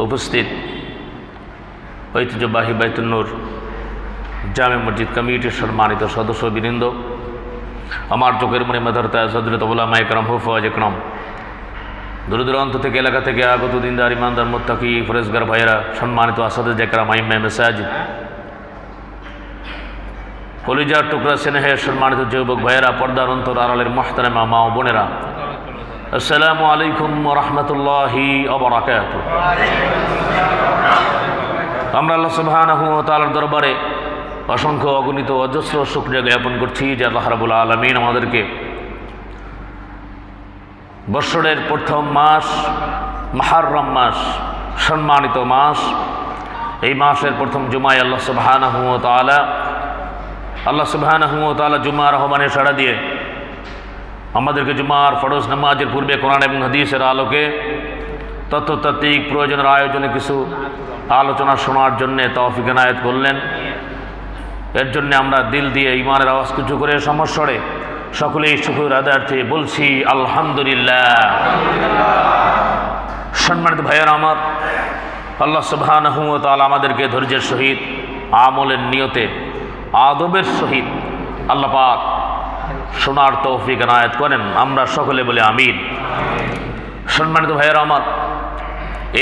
উপস্থিত ঐতিহ্যবাহী বাইতুন নূর জামে মসজিদ কমিটির সম্মানিত সদস্যবৃন্দ, আমার চোখের মনে মেধারতা হযরত উলামায়ে কেরাম, হুফাজ একরাম, দূর দূরান্ত থেকে এলাকা থেকে আগত দিনদার ইমানদার মুত্তাকি ফরেজগার ভাইয়েরা, সম্মানিত আসাদে কেরাম, আইম্মে মাসাজিদ, কলিজার টুকরা স্নেহের সম্মানিত যুবক ভাইয়েরা, পর্দার অন্তর আড়ালের মুহতারামা মা ও বোনেরা, আসসালামু আলাইকুম ওয়া রাহমাতুল্লাহি ওয়া বারাকাতুহু। আমরা আল্লাহ সুবহানাহু ওয়া তাআলার দরবারে অসংখ্য অগণিত অজস্র শুকরিয়া জ্ঞাপন করছি যে আল্লাহ রাব্বুল আলামিন আমাদেরকে বৎসরের প্রথম মাস মুহররম মাস, সম্মানিত মাস, এই মাসের প্রথম জুমায় আল্লাহ সুবহানাহু ওয়া তাআলা জুমার আহ্বানে সাড়া দিয়ে আমাদেরকে জুমার ফরজ নামাজের পূর্বে কোরআন এবং হাদিসের আলোকে তত্ত্বতাত্ত্বিক প্রয়োজনের আয়োজনে কিছু আলোচনা শোনার জন্যে তৌফিক এনায়েত করলেন। এর জন্য আমরা দিল দিয়ে ইমানের আওয়াজ কিছু করে সমস্বরে সকলেই শুকর আদায়ার্থে বলছি আলহামদুলিল্লাহ। সম্মানিত ভাইয়েরা আমার, আল্লাহ সুবহানাহু ওয়া তাআলা আমাদেরকে ধৈর্যের সহিত, আমলের নিয়তে, আদবের সহিত আল্লাহ পাক শোনার তৌফিক এনায়েত করেন। আমরা সকলে বলে আমিন। সম্মানিত ভাইয়েরা আমার,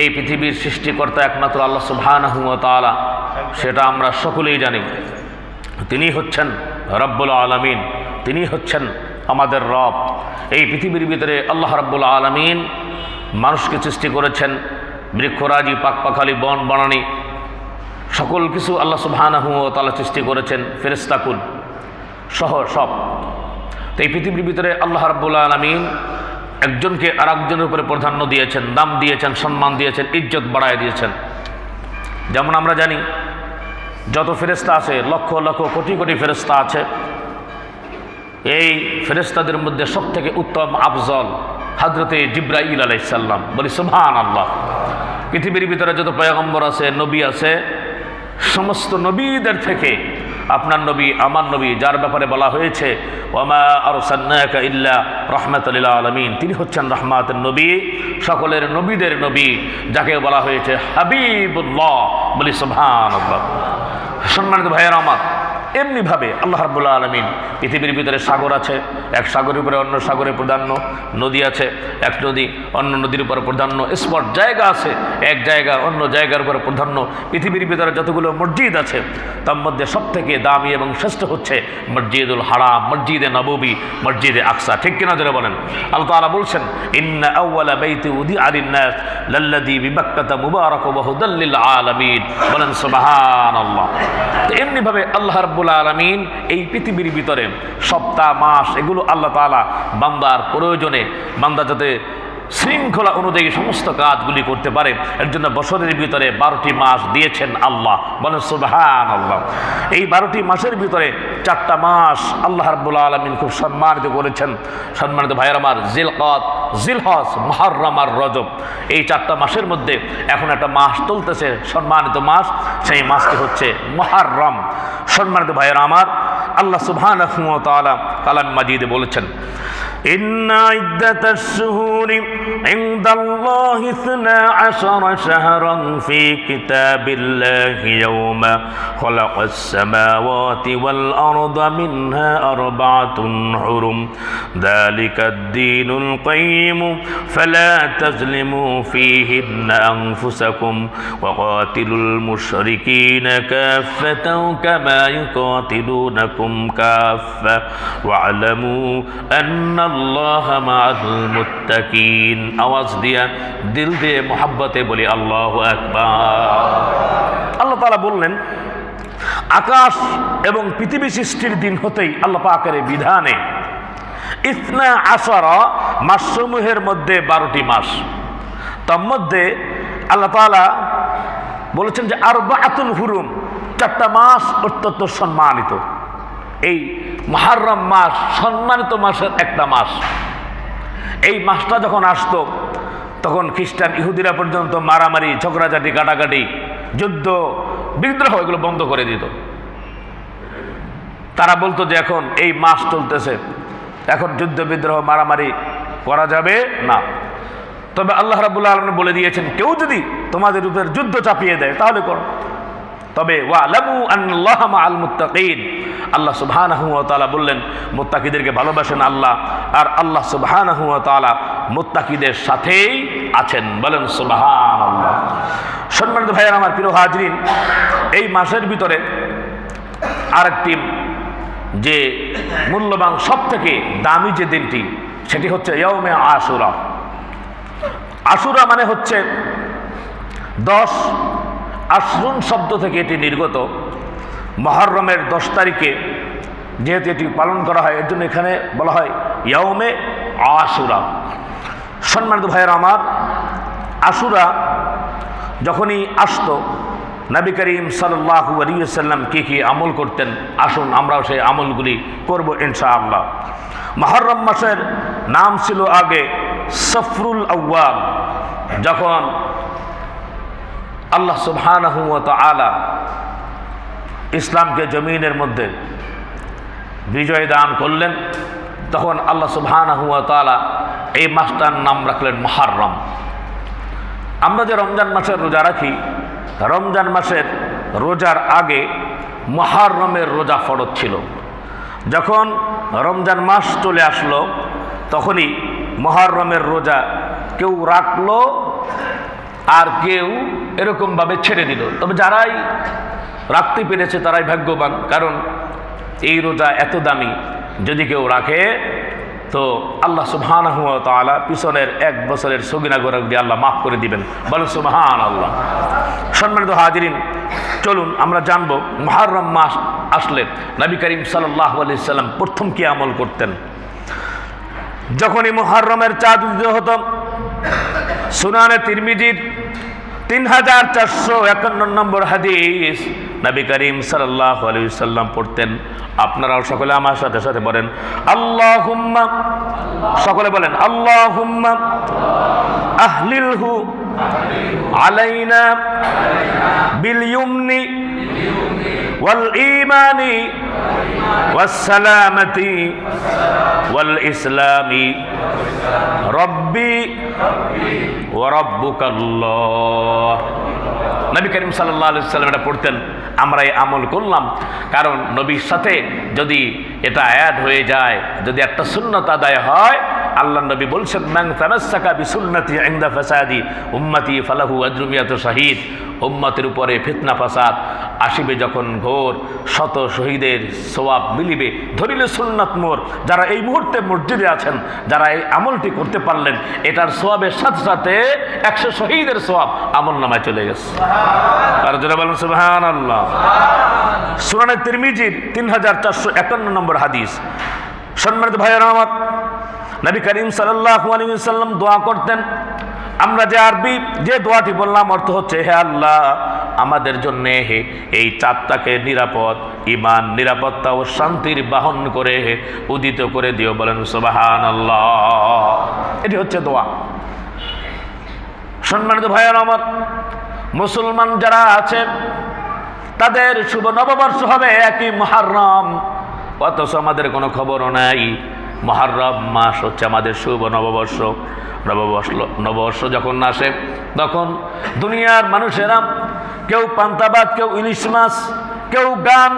এই পৃথিবীর সৃষ্টিকর্তা একমাত্র আল্লাহ সুবহানাহু ওয়া তাআলা, সেটা আমরা সকলেই জানি। তিনি হচ্ছেন রব্বুল আলামিন, তিনি হচ্ছেন আমাদের রব। এই পৃথিবীর ভিতরে আল্লাহ রব্বুল আলামিন মানুষকে সৃষ্টি করেছেন, বৃক্ষরাজি, পাকপাখালি, বন বনানী, সকল কিছু আল্লাহ সুবহানাহু ওয়া তাআলা সৃষ্টি করেছেন, ফেরেশতাকুল সহ সব। তো এই পৃথিবীর ভিতরে আল্লাহ রাব্বুল আলামিন একজনকে আর একজনের উপরে প্রাধান্য দিয়েছেন, দাম দিয়েছেন, সম্মান দিয়েছেন, ইজ্জত বাড়ায় দিয়েছেন। যেমন আমরা জানি যত ফেরেশতা আছে, লক্ষ লক্ষ কোটি কোটি ফেরেশতা আছে, এই ফেরেশতাদের মধ্যে সবথেকে উত্তম আফজল হযরতে জিবরাইল আলাইহিস সালাম। বলি সুবহানাল্লাহ। পৃথিবীর ভিতরে যত পয়গম্বর আছে, নবী আছে, সমস্ত নবীদের থেকে আপনার নবী, আমার নবী, যার ব্যাপারে বলা হয়েছে ওয়ামা আরসালনাকা ইল্লা রাহমাতাল লিল আলামিন, তিনি হচ্ছেন রহমাতের নবী, সকলের নবীদের নবী, যাকে বলা হয়েছে হাবিবুল্লাহ। বলি সুবহানাল্লাহ। সম্মানিত ভাইয়েরা আমার, এমনিভাবে আল্লাহ রাব্বুল আলামিন পৃথিবীর ভিতরে সাগর আছে, এক সাগরের উপরে অন্য সাগরের প্রাধান্য, নদী আছে, এক নদী অন্য নদীর উপরে প্রাধান্য, স্পট জায়গা আছে, এক জায়গা অন্য জায়গার উপরে প্রাধান্য। পৃথিবীর ভিতরে যতগুলো মসজিদ আছে তার মধ্যে সবথেকে দামি এবং শ্রেষ্ঠ হচ্ছে মসজিদুল হারাম, মসজিদে নববী, মসজিদে আকসা। ঠিক কিনা ধরে বলেন? আল্লাহ তাআলা বলছেন ইন্না আউওয়ালা বাইতি উদিআ লিন-নাস লাল্লাযী বিবাক্কাতা মুবারাকান ওয়া হুদাল লিল আলামিন। বলেন সুবহানাল্লাহ। তো এমনিভাবে আল্লাহ রাব্বুল আলামিন এই পৃথিবীর ভিতরে সপ্তাহ, মাস, এগুলো আল্লাহ তাআলা বান্দার প্রয়োজনে, বান্দা যাতে শৃঙ্খলা অনুযায়ী সমস্ত কাজগুলি করতে পারে, এর জন্য বছরের ভিতরে 12টি মাস দিয়েছেন আল্লাহ। বলেন সুবহানাল্লাহ। এই 12টি মাসের ভিতরে 4টা মাস আল্লাহ রাব্বুল আলামিন খুব সম্মানিত করেছেন। সম্মানিত ভাইয়েরা আমার, জিলকদ, জিলহজ, মুহররম আর রজব, এই 4টা মাসের মধ্যে এখন একটা মাস চলতেছে, সম্মানিত মাস, সেই মাসটি হচ্ছে মুহররম। সম্মানিত ভাইয়েরা আমার, আল্লাহ সুবহানাহু ওয়া তাআলা কালাম মাজিদে বলেছেন ইন্না ইদ্দাতাশ শুহুরি ইনদাল্লাহি 12 শাহরান ফি কিতাবিল্লাহি ইয়াওমা খালাকাস সামাওয়াতি ওয়াল আরদা মিনহা আরবাআতুন হুরুম যালিকাদ দীনুল কাইয়্যিম ফালা তাজলিমু ফীহিন্না আনফুসাকুম ওয়া কাতিলুল মুশরিকিনা কাফাতাও কামা ইউকাতিলুনাকুম কাফা ওয়া'লামু আন্না আল্লাহ মা'আল মুত্তাকিন। আওয়াজ দিয়া, দিল দিয়ে, মোহাব্বতে বলি আল্লাহু আকবার। আল্লাহ তাআলা বললেন আকাশ এবং পৃথিবী সৃষ্টির দিন হতেই আল্লাহ পাকের বিধানে 12 মাসসমূহের মধ্যে 12টি মাস, তার মধ্যে আল্লাহ তাআলা বলেছেন যে আরবাআতুন হুরুম, 4টা মাস অত্যন্ত সম্মানিত। এই মুহররম মাস সম্মানিত মাসের একটা মাস। এই মাসটা যখন আসতো তখন খ্রিস্টান, ইহুদিরা পর্যন্ত মারামারি, ঝগড়াঝাটি, কাটাকাটি, যুদ্ধ, বিদ্রোহ এগুলো বন্ধ করে দিত। তারা বলতো যে এখন এই মাস চলতেছে, এখন যুদ্ধ বিদ্রোহ মারামারি করা যাবে না। তবে আল্লাহ রাব্বুল আলামিন বলে দিয়েছেন কেউ যদি তোমাদের উপর যুদ্ধ চাপিয়ে দেয় তাহলে করো, তবে ওয়ালামু আন্নাল্লাহা মাআল মুত্তাকিন, আল্লাহ সুবহানাহু ওয়া তাআলা বললেন মুত্তাকিদেরকে ভালোবাসেন আল্লাহ, আর আল্লাহ সুবহানাহু ওয়া তাআলা মুত্তাকিদের সাথেই আছেন। বলেন সুবহানাল্লাহ। সম্মানিত ভাইয়েরা আমার, প্রিয় হাজরিন, এই মাসের ভিতরে আরেকটি যে মূল্যবান সবথেকে দামি যে দিনটি সেটি হচ্ছে ইয়াউমে আশুরা। আশুরা মানে হচ্ছে 10, আশরুন শব্দ থেকে এটি নির্গত। মুহররমের 10 তারিখে যেহেতু এটি পালন করা হয় এর জন্য এখানে বলা হয় ইয়াউমে আশুরা। সম্মানিত ভাইয়েরা আমার, আশুরা যখনই আসতো নবী করিম সাল্লাল্লাহু আলাইহি ওয়াসাল্লাম কি আমল করতেন, আসুন আমরাও সেই আমলগুলি করব ইনশাআল্লাহ। মুহররম মাসের নাম ছিল আগে সফরুল আউয়াল, যখন আল্লাহ সুবহানাহু ওয়া তাআলা ইসলামকে জমিনের মধ্যে বিজয় দান করলেন, তখন আল্লাহ সুবহানাহু ওয়া তাআলা এই মাসটার নাম রাখলেন মুহররম। আমরা যে রমজান মাসের রোজা রাখি, রমজান মাসের রোজার আগে মুহররমের রোজা ফরজ ছিল। যখন রমজান মাস চলে আসলো তখনই মুহররমের রোজা কেউ রাখলো আর কেউ এরকমভাবে ছেড়ে দিল। তবে যারাই রাখতে পেরেছে তারাই ভাগ্যবান, কারণ এই রোজা এত দামি, যদি কেউ রাখে তো আল্লাহ সুবহানাহু ওয়া তাআলা পিছনের 1 বছরের সগীরা গুনাহ দিয়ে আল্লাহ মাফ করে দিবেন। বলেন সুবহানাল্লাহ। সম্মানিত হাজিরিন, চলুন আমরা জানব মুহররম মাস আসলে নবী করিম সাল্লাল্লাহু আলাইহি সাল্লাম প্রথম কি আমল করতেন। যখনই মুহররমের চাঁদ উদিত হতো, সুনানে তিরমিজির 3451 নম্বর হাদিস, নবী করিম সাল্লাল্লাহু আলাইহি সাল্লাম পড়তেন। আপনারাও সকলে আমার সাথে সাথে বলেন আল্লাহুম্মা, সকলে বলেন আল্লাহুম্মা আহলিলহু আলাইনা বিল ইউমনি ওয়াল ঈমানি ওয়াস সালামাতি ওয়াল ইসলামি রব্বি ওয়া রাব্বুকাল্লাহ। নবী করিম সাল্লাল্লাহু আলাইহি ওয়াসাল্লাম এটা পড়তেন। আমরা এই আমল করলাম কারণ নবীর সাথে যদি এটা অ্যাড হয়ে যায়, যদি একটা সুন্নাত আদায় হয়, আল্লাহ নবী বলছেন মান তামাসসাকা বিসুন্নতি ইনদা ফাসাদি উম্মতি ফালাহু আজরু মিয়াতু শাহীদ। উম্মতের উপরে ফিতনা ফাসাদ আসিবে যখন ঘোর, শত শহীদের সওয়াব মিলিবে ধরিলে সুন্নাত মোর। যারা এই মুহূর্তে মসজিদে আছেন, যারা এই আমলটি করতে পারলেন, এটার সওয়াবের সাথে সাথে 100 শহীদের সওয়াব আমল নামায় চলে গেছে। আর যারা বলেন সুবহানাল্লাহ। সুনানে তিরমিজির 3451 নম্বর হাদিস। সম্মানিত ভাইয়েরা আমার, নবী করিম সাল্লাল্লাহু আলাইহি ওয়াসাল্লাম দোয়া করতেন। আমরা যে আরবি যে দোয়াটি বললাম অর্থ হচ্ছে, হে আল্লাহ, আমাদের জন্য এই চাঁদটাকে নিরাপদ, ঈমান, নিরাপত্তা ও শান্তির বাহন করে উদিত করে দিও। বলেন সুবহানাল্লাহ। এটি হচ্ছে দোয়া। সম্মানিত ভাইয়েরা আমার, মুসলমান যারা আছে তাদের শুভ নববর্ষ হবে 1 মুহররম, অথচ আমাদের কোনো খবরও নাই। মুহররম মাস হচ্ছে আমাদের শুভ নববর্ষ। নববর্ষ যখন আসে তখন দুনিয়ার মানুষেরা কেউ পান্তাবাদ, কেউ ইলিশ মাছ, কেউ গান,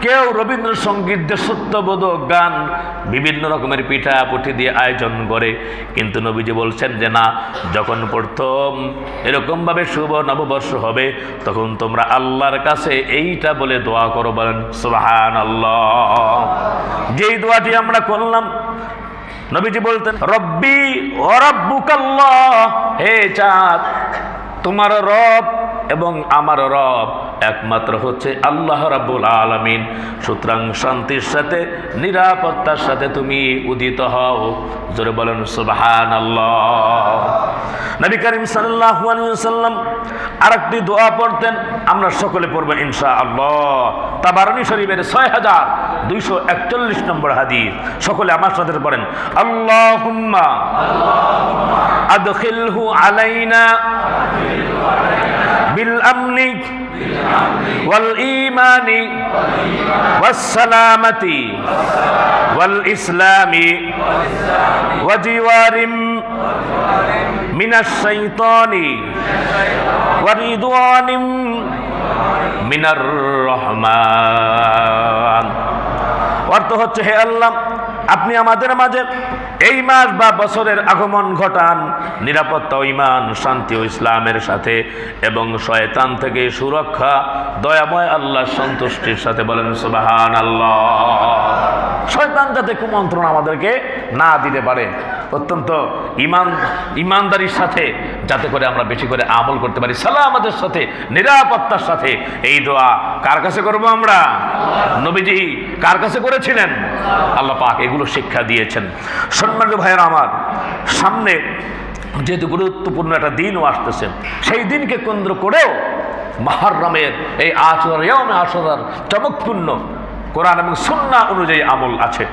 কেউ রবীন্দ্রসঙ্গীত, দেশত্ববোধক গান, বিভিন্ন রকমের পিঠা পুঠি দিয়ে আয়োজন করে। কিন্তু নবীজি বলছেন যে না, যখন প্রথম এরকমভাবে শুভ নববর্ষ হবে তখন তোমরা আল্লাহর কাছে এইটা বলে দোয়া করো। বলেন সুবহানাল্লাহ। যেই দোয়াটি আমরা করলাম, নবীজি বলতেন রব্বি ওয়া রাব্বুকাল্লাহ, হে চাঁদ, তোমার রব এবং আমার রব একমাত্র হচ্ছে আল্লাহ রাব্বুল আলামিন। সুতরাং শান্তির সাথে, নিরাপত্তার সাথে তুমি উদিত হও। জোরে বলেন সুবহানাল্লাহ। নবী করিম সাল্লাল্লাহু আলাইহি ওয়াসাল্লাম আরেকটি দোয়া পড়তেন, আমরা সকলে পড়ব ইনশাআল্লাহ। তাবারানী শরীফের 6241 নম্বর হাদিস। সকলে আমার সাথে পড়েন আল্লাহুম্মা আদখিলহু আলাইনা বিল আমনি ওয়াল ঈমানি ওয়াস সালামাতি ওয়াল ইসলামি ওয়া জিওয়ারিম মিনাশ শাইতানি ওয়া রিদওয়ানিম মিনার রহমান। অর্থ হচ্ছে, হে আল্লাহ, আপনি আমাদের মাঝে এই মাস বা বছরের আগমন ঘটান নিরাপত্তা ও ঈমান, শান্তি ও ইসলামের সাথে, এবং শয়তান থেকে সুরক্ষা দয়াময় আল্লাহর সন্তুষ্টির সাথে। বলেন সুবহানাল্লাহ। শয়তান যাতে কুমন্ত্রণ আমাদেরকে না দিতে পারে, অত্যন্ত ইমানদারির সাথে যাতে করে আমরা বেশি করে আমল করতে পারি, সালামতের সাথে, নিরাপত্তার সাথে। এই দোয়া কার কাছে করব আমরা? নবীজি কার কাছে করেছিলেন? আল্লাহ পাক এগুলো শিক্ষা দিয়েছেন। সম্মানিত ভাইয়েরা আমার, সামনে যেহেতু গুরুত্বপূর্ণ একটা দিনও আসতেছে, সেই দিনকে কেন্দ্র করেও মুহররমের এই আশুরা, ইয়াউমে আশুরার চমকপূর্ণ কোরআন এবং সুন্নাহ অনুযায়ী আমল আছে।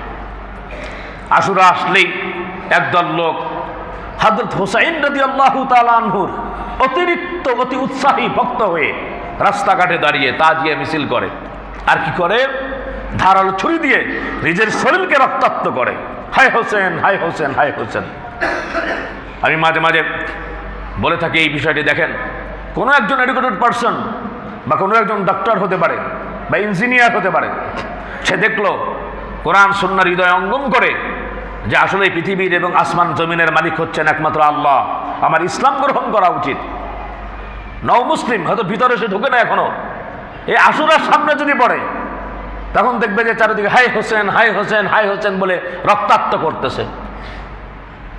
আশুরা আসলেই একদল লোক হযরত হুসাইন রাদিয়াল্লাহু তাআলা আনহুর অতি উৎসাহী ভক্ত হয়ে রাস্তাঘাটে দাঁড়িয়ে তাজিয়া মিছিল করে। আর কি করে? ধারালো ছুরি দিয়ে নিজের শরীরকে রক্তাক্ত করে। হায় হোসেন, হায় হোসেন, হায় হোসেন। আমি মাঝে মাঝে বলে থাকি এই বিষয়টি দেখেন, কোনো একজন এডুকেটেড পারসন বা কোনো একজন ডক্টর হতে পারে বা ইঞ্জিনিয়ার হতে পারে, সে দেখলো কোরআন সুন্নাহর হৃদয় অঙ্গম করে যে আসলে পৃথিবীর এবং আসমান জমিনের মালিক হচ্ছেন একমাত্র আল্লাহ, আমার ইসলাম গ্রহণ করা উচিত। নও মুসলিম হয়তো ভিতরে সে ঢুকে না এখনো, এই আশুরার সামনে যদি পড়ে তখন দেখবে যে চারিদিকে হাই হোসেন, হাই হোসেন, হাই হোসেন বলে রক্তাক্ত করতেছে।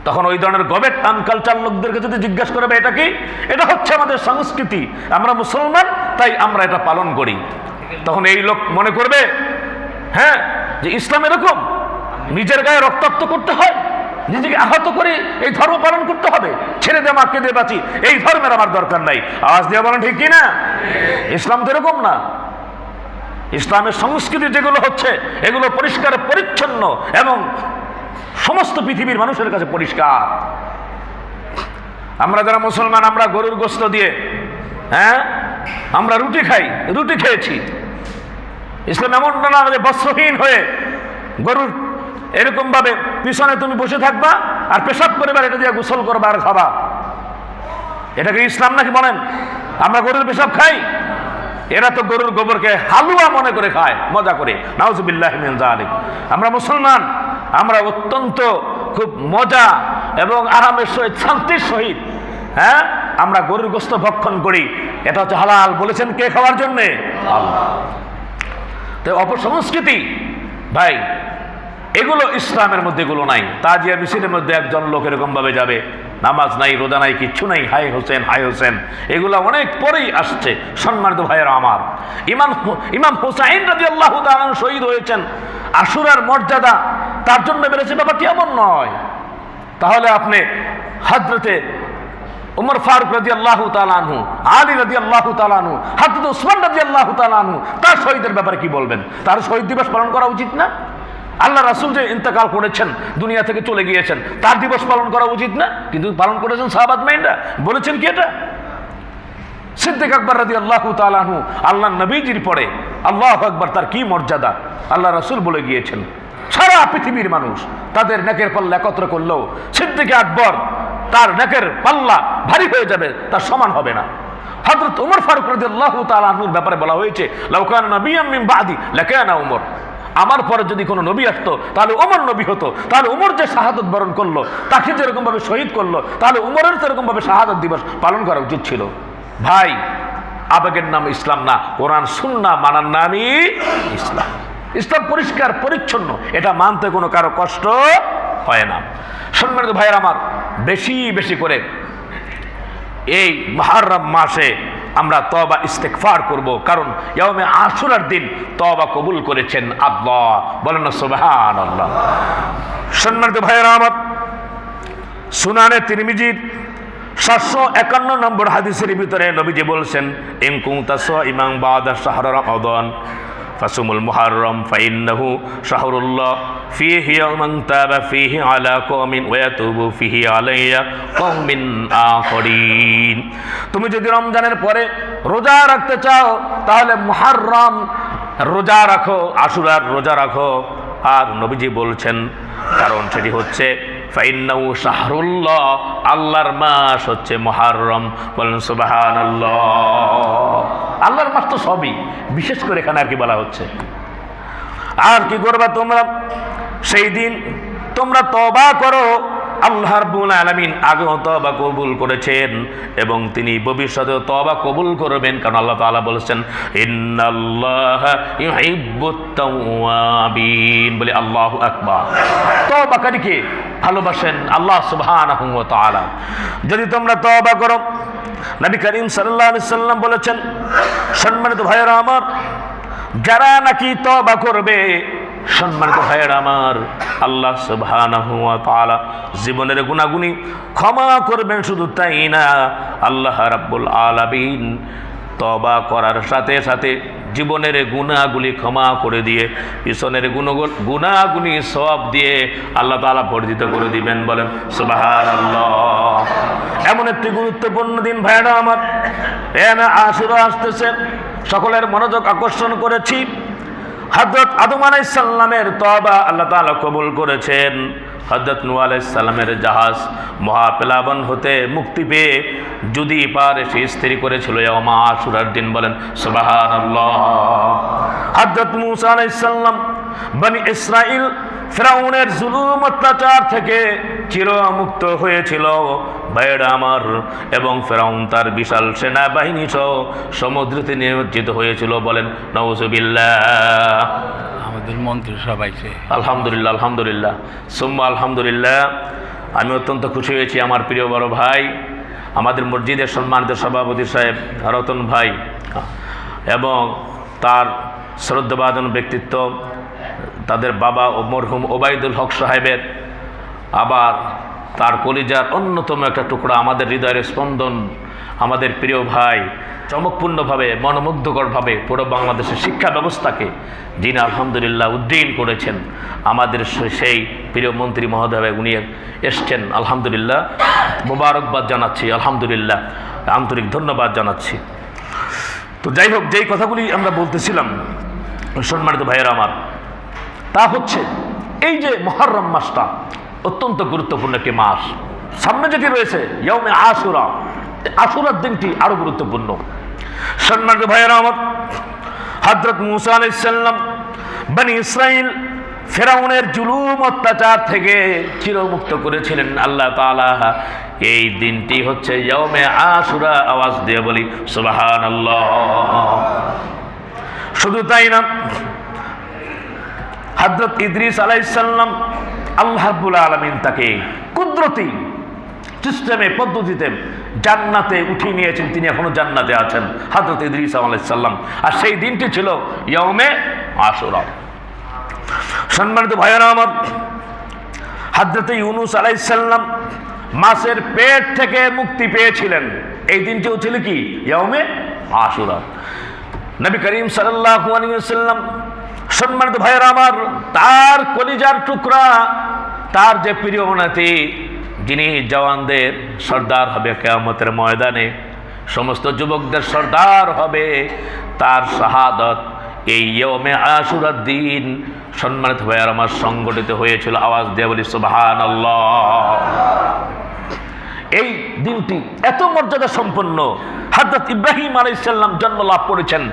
তখন ওই ধরনের গবেট আনকালচার লোকদেরকে যদি জিজ্ঞাসা করবে এটা কি, এটা হচ্ছে আমাদের সংস্কৃতি, আমরা মুসলমান তাই আমরা এটা পালন করি, তখন এই লোক মনে করবে হ্যাঁ যে ইসলাম এরকম নিজের গায়ে রক্তাক্ত করতে হয়, নিজেকে আহত করে এই ধর্ম পালন করতে হবে, ছেড়ে দে মাকে দিয়ে বাঁচি, এই ধর্মের আমার দরকার নাই। আওয়াজ দিয়ে বলেন ঠিক কিনা? ইসলাম তো এরকম না। ইসলামের সংস্কৃতি যেগুলো হচ্ছে এগুলো পরিষ্কার পরিচ্ছন্ন এবং সমস্ত পৃথিবীর মানুষের কাছে পরিষ্কার। আমরা যারা মুসলমান, আমরা গরুর গোশত দিয়ে আমরা রুটি খাই, রুটি খেয়েছি। ইসলাম এমনটা না যে বস্ত্রহীন হয়ে গরুর এরকম ভাবে পিছনে তুমি বসে থাকবা আর পেশাব করবে, এটা দিয়ে গোসল করবা আর খাবা। এটাকে ইসলাম নাকি বলেন? আমরা গরুর পেশাব খাই, এরা তো গরুর গোবরকে হালুয়া মনে করে খায় মজা করে, নাউজুবিল্লাহি মিন যালিক। আমরা মুসলমান, আমরা অত্যন্ত খুব মজা এবং আরামের সহিত, শান্তির সহিত আমরা গরুর গোশত ভক্ষণ করি। এটা হচ্ছে হালাল, বলেছেন কে খাওয়ার জন্যে? আল্লাহ। তো অপসংস্কৃতি ভাই, এগুলো ইসলামের মধ্যে এগুলো নাই। তাজিয়া মিছিলের মধ্যে একজন লোক এরকম ভাবে যাবে, নামাজ নাই, রোজা নাই, কিচ্ছু নাই, হাই হোসেন, হাই হোসেন, এগুলো অনেক পরেই আসছে। সম্মানিত ভাইয়েরা আমার, ইমাম হুসাইন রাদিয়াল্লাহু তাআলা শহীদ হয়েছেন, আশুরার মর্যাদা তার জন্য বেড়েছে, ব্যাপারটি এমন নয়। তাহলে আপনি হযরতে উমর ফারুক রাদিয়াল্লাহু তাআলা আনহু, আলী রাদিয়াল্লাহু তাআলা আনহু, হযরত উসমান রাদিয়াল্লাহু তাআলা আনহু, তার শহীদের ব্যাপারে কি বলবেন? তার শহীদ দিবস পালন করা উচিত না? আল্লাহ রাসূল যে ইন্তেকাল করেছেন, দুনিয়া থেকে চলে গিয়েছেন, তার দিবস পালন করা উচিত না? কিন্তু পালন করেছেন সাহাবাত মাইনরা। বলেছেন কি এটা? সিদ্দিক আকবর রাদিয়াল্লাহু তাআলা আনহু আল্লাহ নবীজির পরে, আল্লাহু আকবার, তার কি মর্যাদা আল্লাহ রাসূল বলে গিয়েছেন। সারা পৃথিবীর মানুষ তাদের নেকের পাল্লা একত্র করলেও সিদ্দিক আকবর তার নেকের পাল্লা ভারী হয়ে যাবে, তার সমান হবে না। হযরত উমর ফারুক রাদিয়াল্লাহু তাআলা আনহুর ব্যাপারে বলা হয়েছে, লাউ কানা নাবিয়্যাম মিন বাদি লাকানা উমর, আমার পরে যদি কোনো নবী আসতো তাহলে ওমর নবী হতো। তাহলে উমর যে শাহাদত বরণ করলো, তাকে যেরকম ভাবে শহীদ করলো, তাহলে উমরের সেরকম ভাবে শাহাদত দিবস পালন করা উচিত ছিল। ভাই, আবেগের নাম ইসলাম না, কোরআন সুন্নাহ মানার নামই ইসলাম। ইসলাম পরিষ্কার পরিচ্ছন্ন, এটা মানতে কোনো কারো কষ্ট হয় না। সম্মানিত ভাইয়ের আমার, বেশি বেশি করে এই মুহররম মাসে আমরা তওবা ইস্তেগফার করব, কারণ ইয়াউমে আশুরার দিন তওবা কবুল করেছেন আল্লাহ। বলেন না সুবহানাল্লাহ। সম্মানিত ভাইয়েরা আমার, সুনানে তিরমিজির 751 নম্বর হাদিসের ভিতরে নবীজি বলছেন, ইন কুনতা সাইমান বাদা শাহর রমাদান ফাসুমুল মুহররম ফাইন্নাহু শাহরুল্লাহ ফীহি মান তাবা ফীহি আলা কওমিন ওয়া ইয়াতুবু ফীহি আলাইয়া কওমিন আখরিন। তুমি যদি রমজানের পরে রোজা রাখতে চাও তাহলে মুহররম রোজা রাখো, আশুরার রোজা রাখো। আর নবীজি বলছেন কারণ সেটি হচ্ছে ফাইন্নাহু শাহরুল্লাহ, আল্লাহর মাস হচ্ছে মুহররম। বলেন সুবহানাল্লাহ। আল্লাহর মাস তো সবই, বিশেষ করে এখানে আর কি বলা হচ্ছে। আর কি করবা তোমরা? সেই দিন তোমরা তওবা করো। আল্লাহ রাব্বুল আলামিন আগেও তওবা কবুল করেছেন এবং তিনি ভবিষ্যতেও তওবা কবুল করবেন, কারণ আল্লাহ তাআলা বলেছেন ইন্নাল্লাহা ইউহিব্বুত তাওয়াবিন। বলে আল্লাহু আকবার। তওবাকারীকে ভালোবাসেন আল্লাহ সুবহানাহু ওয়া তাআলা। যদি তোমরা তওবা করো, নবী করিম সাল্লাল্লাহু আলাইহি সাল্লাম বলেছেন, সম্মানিত ভাইয়েরা আমার, যারা নাকি তওবা করবে, সম্মানিত ভাইয়েরা আমার, আল্লাহ সুবহানাহু ওয়া তাআলা জীবনের গুনাহগুনি ক্ষমা করবেন। শুধু তাই না, আল্লাহ রাব্বুল আলামিন তওবা করার সাথে সাথে জীবনের গুনাহগুলি ক্ষমা করে দিয়ে পিছনের গুনাহগুলি সওয়াব দিয়ে আল্লাহ তাআলা বর্ধিত করে দিবেন। বলেন সুবহানাল্লাহ। এমন একটি গুরুত্বপূর্ণ দিন ভাইয়েরা আমার, আশুরা আসতেছে। সকলের মনোযোগ আকর্ষণ করেছি। হযরত আদম আলাইহিস সালামের তওবা আল্লাহ তাআলা কবুল করেছেন। হযরত নূহ আলাইহিস সালামের জাহাজ মহাপ্লাবন হতে মুক্তি পেয়ে যদি পার এসে স্থির করেছিল ইয়াউমা আশুরার দিন। বলেন সুবহানাল্লাহ। হযরত মূসা আলাইহিস সালাম বনি ইসরাইল ফিরাউনের জুলুম অত্যাচার থেকে চিরমুক্ত হয়েছিল ভাইয়েরা আমার, এবং ফিরাউন তার বিশাল সেনাবাহিনী সহ সমুদ্রতে নিমজ্জিত হয়েছিল। বলেন নাউযুবিল্লাহ। আমাদের মন্ত্রী সবাইছে আলহামদুলিল্লাহ, আলহামদুলিল্লাহ, সুম্মা আলহামদুলিল্লাহ। আমি অত্যন্ত খুশি হয়েছি আমার প্রিয় বড় ভাই, আমাদের মসজিদের সম্মানিত সভাপতি সাহেব রতন ভাই এবং তার শ্রদ্ধাভাজন ব্যক্তিত্ব, তাদের বাবা মরহুম ওবায়দুল হক সাহেবের, আবার তার কলিজার অন্যতম একটা টুকরা, আমাদের হৃদয়ের স্পন্দন, আমাদের প্রিয় ভাই, চমকপূর্ণভাবে মনোমুগ্ধকরভাবে পুরো বাংলাদেশের শিক্ষা ব্যবস্থাকে যিনি আলহামদুলিল্লাহ উদ্দীন করেছেন, আমাদের সেই প্রিয় মন্ত্রী মহোদয় উনি এসছেন। আলহামদুলিল্লাহ, মোবারকবাদ জানাচ্ছি, আলহামদুলিল্লাহ, আন্তরিক ধন্যবাদ জানাচ্ছি। তো যাই হোক, যেই কথাগুলি আমরা বলতেছিলাম সম্মানিত ভাইয়েরা আমার, তা হচ্ছে এই যে মুহররম মাসটা অত্যন্ত গুরুত্বপূর্ণ একটি মাস। সামনে যেটি রয়েছে ইয়াউমে আশুরা, আশুরার দিনটি আরো গুরুত্বপূর্ণ। সম্মানিত ভাইয়েরা আমার, হযরত মূসা আলাইহিস সালাম বনি ইসরাইল ফিরাউনের জুলুম অত্যাচার থেকে চিরমুক্ত করেছিলেন আল্লাহ তাআলা। এই দিনটি হচ্ছে ইয়াউমে আশুরা। আওয়াজ দিয়ে বলি সুবহানাল্লাহ। শুধু তাই না, হযরত ইদ্রিস আলাইহিস সালাম আল্লাহ রাব্বুল আলামিন তাকে কুদরতি সিস্টেমে পদ্ধতিতে জান্নাতে উঠিয়ে নিয়েছেন। তিনি এখনো জান্নাতে আছেন, হযরত ইদ্রিস আলাইহিস সালাম। আর সেই দিনটি ছিল ইয়াউমে আশুরা। সম্মানিত ভাইয়েরা আমার, হযরত ইউনূস আলাইহিস সালাম মাছের পেট থেকে মুক্তি পেয়েছিলেন। এই দিনটিও ছিল কি ইয়াউমে আশুরা। নবী করিম সাল্লাল্লাহু আলাইহি ওয়াসাল্লাম, সম্মানিত ভাইয়েরা আমার, তার কলিজার টুকরা, তার যে প্রিয় নাতি, যিনি জওয়ানদের সর্দার হবে কিয়ামতের ময়দানে, সমস্ত যুবকদের সর্দার হবে, তার শাহাদাত এই ইয়াউমে আশুরার দিন সম্মানিত ভাইয়েরা আমার সংগঠিত হয়েছিল। আওয়াজ দিয়ে বলি সুবহানাল্লাহ। এই দিনটি এত মর্যাদা সম্পন্ন। হযরত ইব্রাহিম আলাইহিস সালাম জন্ম লাভ করেছেন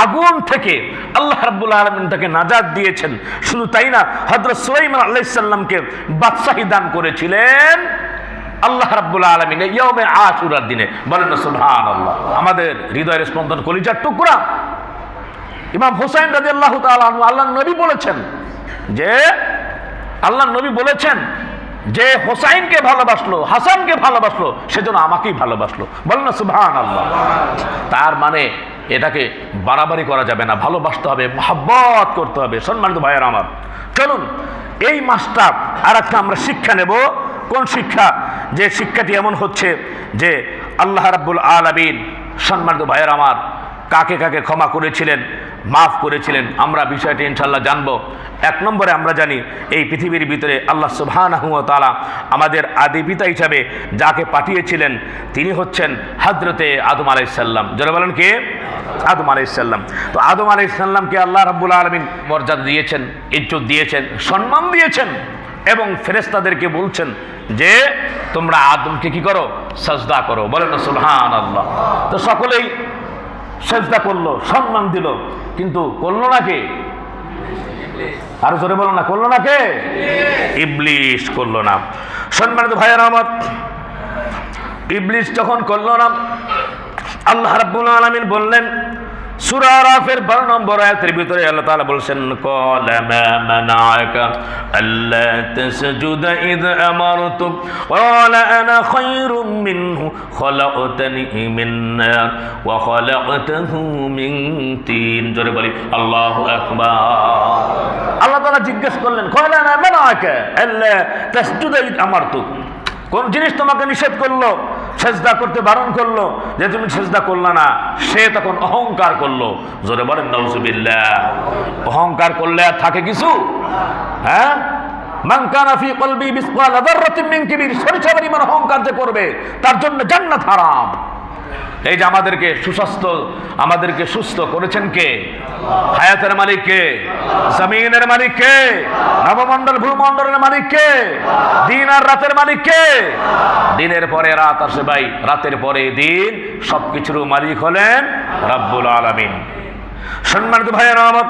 আগুন থেকে, আল্লাহ রাব্বুল আলামিন তাকে নাজাত দিয়েছেন। শুধু তাই না, হযরত সুলাইমান আলাইহিস সালামকে বাদশাহী দান করেছিলেন আল্লাহ রাব্বুল আলামিন ইয়াউমে আশুরার দিনে। বলেন না সুবহানাল্লাহ। আমাদের হৃদয়ের স্পন্দন, কলিজার টুকরা ইমাম হুসাইন রাদিয়াল্লাহু তাআলা আনহু, আল্লাহর নবী বলেছেন যে, আল্লাহর নবী বলেছেন যে হোসাইনকে ভালোবাসলো, হাসানকে ভালোবাসলো, সেজন্য আমাকেই ভালোবাসলো। বলেন না সুবহানাল্লাহ। তার মানে এটাকে বাড়াবাড়ি করা যাবে না, ভালোবাসতে হবে, মহব্বত করতে হবে। সম্মানিত ভাইয়েরা আমার, চলুন এই মাসটা আর একটা আমরা শিক্ষা নেব। কোন শিক্ষা? যে শিক্ষাটি এমন হচ্ছে যে আল্লাহ রাব্বুল আলামিন, সম্মানিত ভাইয়েরা আমার, কাকে কাকে ক্ষমা করেছিলেন, মাফ করেছিলেন, আমরা বিষয়টি ইনশাআল্লাহ জানবো। এক নম্বরে আমরা জানি এই পৃথিবীর ভিতরে আল্লাহ সুবহানাহু ওয়া তাআলা আমাদের আদি পিতা হিসাবে যাকে পাঠিয়েছিলেন তিনি হচ্ছেন হযরতে আদম আলাইহিস সালাম। যারা বলেন কে? আদম আলাইহিস সালাম। তো আদম আলাইহিস সালামকে আল্লাহ রাব্বুল আলামিন মর্যাদা দিয়েছেন, ইজ্জত দিয়েছেন, সম্মান দিয়েছেন। এবং ফেরেশতাদেরকে বলছেন যে তোমরা আদমকে কি করো, সাজদা করো। বলেন না সুবহানাল্লাহ। তো সকলেই সাজদা করলো, সম্মান দিল, কিন্তু করলো না কে? আরো জোরে বলো না, করলো না কে? ইবলিস করলো না। সম্মানিত ভাইয়েরা আমার, ইবলিস যখন করলো না, আল্লাহ রাব্বুল আলামিন বললেন সূরা আরাফের 12 নম্বর আয়াতের ভিতরে আল্লাহ তাআলা বলছেন ক্বালা মা মানাআকা আল্লা তাসজুদা ইয আমারতুক ক্বালা আনা খায়রুম মিনহু খলাকতানি মিন নার ওয়া খলাকতাহু মিন তিন। জোরে বলি আল্লাহু আকবার। আল্লাহ তাআলা জিজ্ঞেস করলেন ক্বালা মা মানাআকা আল্লা তাসজুদা ইয আমারতুক, কোন জিনিস তোমাকে নিষেধ করলো, সেজদা করতে বারণ করলো, যে তুমি সেজদা করলা না? সে তখন অহংকার করলো। জোরে বলেন নাউজুবিল্লাহ। অহংকার করলে আর থাকে কিছু? হ্যাঁ, মান কানা ফি কলবি মিসকালা যাররাতিন মিন কিবির, সরিষা পরিমাণ অহংকার যে করবে তার জন্য জান্নাত হারাম। এই যে আমাদেরকে সুস্বাস্থ্য, আমাদেরকে সুস্থ করেছেন কে? হায়াতের মালিক কে? জমিনের মালিক কে? নবমণ্ডল ভূমণ্ডলের মালিক কে? দিন আর রাতের মালিক কে? দিনের পরে রাত আসে ভাই, রাতের পরে দিন, সবকিছুর মালিক হলেন রাব্বুল আলামিন। সম্মানিত ভাইয়েরা আমার,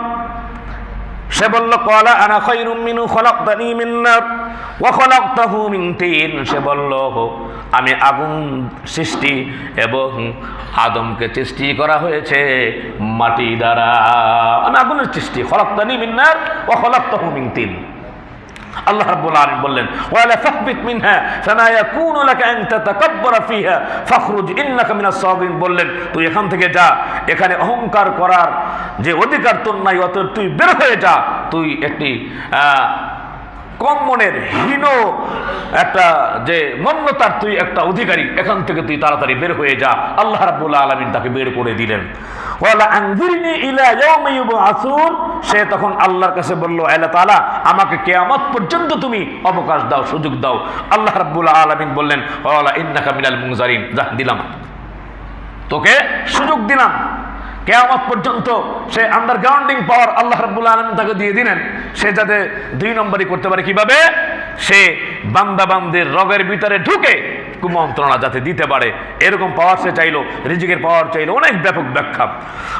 সে বলল ক্বালা আনা খায়রুম মিনহু খলাকতানি মিন নার ওয়া খলাকতাহু মিন তিন। সে বলল আমি আগুন সৃষ্টি এবং আদমকে সৃষ্টি করা হয়েছে মাটি দ্বারা। আমি আগুনের সৃষ্টি, খলাকতানি মিন নার ওয়া খলাকতাহু মিন তিন। আল্লাহ রাব্বুল আলামিন বললেন ওয়ালা ফাহবিত মিনহা ফামা ইয়াকুনু লাকা আন তাতাকাব্বারা ফিহা ফাখরুজ ইন্নাকা মিনাস সাগিরিন। বললেন তুই এখান থেকে যা, এখানে অহংকার করার যে অধিকার তোর নাই, অতএব তুই বের হয়ে যা। তুই একটি কম মনের হীন একটা যে মন্যতার তুই একটা অধিকারী, এখান থেকে তুই তাড়াতাড়ি বের হয়ে যা। আল্লাহ রাব্বুল আলামিন তাকে বের করে দিলেন। ওয়ালা আনজিরনি ইলা ইয়াউমি ইউবআসুন। সে তখন আল্লাহর কাছে বলল আল্লাহ তাআলা আমাকে কিয়ামত পর্যন্ত তুমি অবকাশ দাও, সুযোগ দাও। আল্লাহ রাব্বুল আলামিন বললেন ওয়ালা ইন্নাকা মিনাল মুনজারিন, যা দিলাম তোকে সুযোগ দিলাম। কিয়ামত পর্যন্ত সে আন্ডারগ্রাউন্ডিং পাওয়ার আল্লাহ রাব্বুল আলামিন তাকে দিয়ে দিলেন। সে যাতে 2 নম্বরই করতে পারে। কিভাবে? সে বান্দা বান্দির রগের ভিতরে ঢুকে কুমন্ত্রণা যাতে দিতে পারে, এরকম পাওয়ার সে চাইলো, রিজিকের পাওয়ার চাইলো, অনেক ব্যাপক ব্যাখ্যা।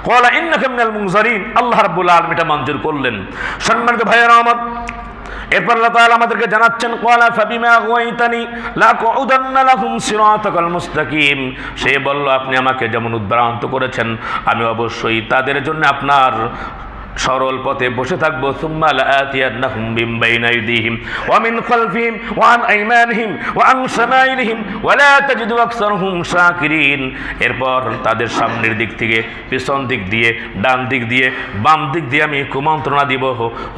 ক্বালা ইন্নাকা মিনাল মুনজারিন, আল্লাহ রাব্বুল আলামিন এটা মঞ্জুর করলেন। সম্মানিত ভাইয়েরা আমার, এরপর আল্লাহ তাআলা আমাদেরকে জানাচ্ছেন ক্বালা ফাবিমা আগাওয়াইতানি লাকউদান্না লাহুম সিরাতাকাল মুস্তাকিম। সে বলল আপনি আমাকে যেমন উদ্ভ্রান্ত করেছেন, আমি অবশ্যই তাদের জন্য আপনার সরল পথে বসে থাকবো। সুম্মা লাআতিয়ান্নাহুম মিন বাইনি আইদিহিম ওয়া মিন খালফিহিম ওয়া আন আইমানিহিম ওয়া আন শামাইলিহিম ওয়া লা তাজিদু আকসারহুম শাকিরিন। এরপর তাদের সামনের দিক থেকে, পিছন দিক দিয়ে, ডান দিক দিয়ে, বাম দিক দিয়ে আমি কুমন্ত্রণা দিব।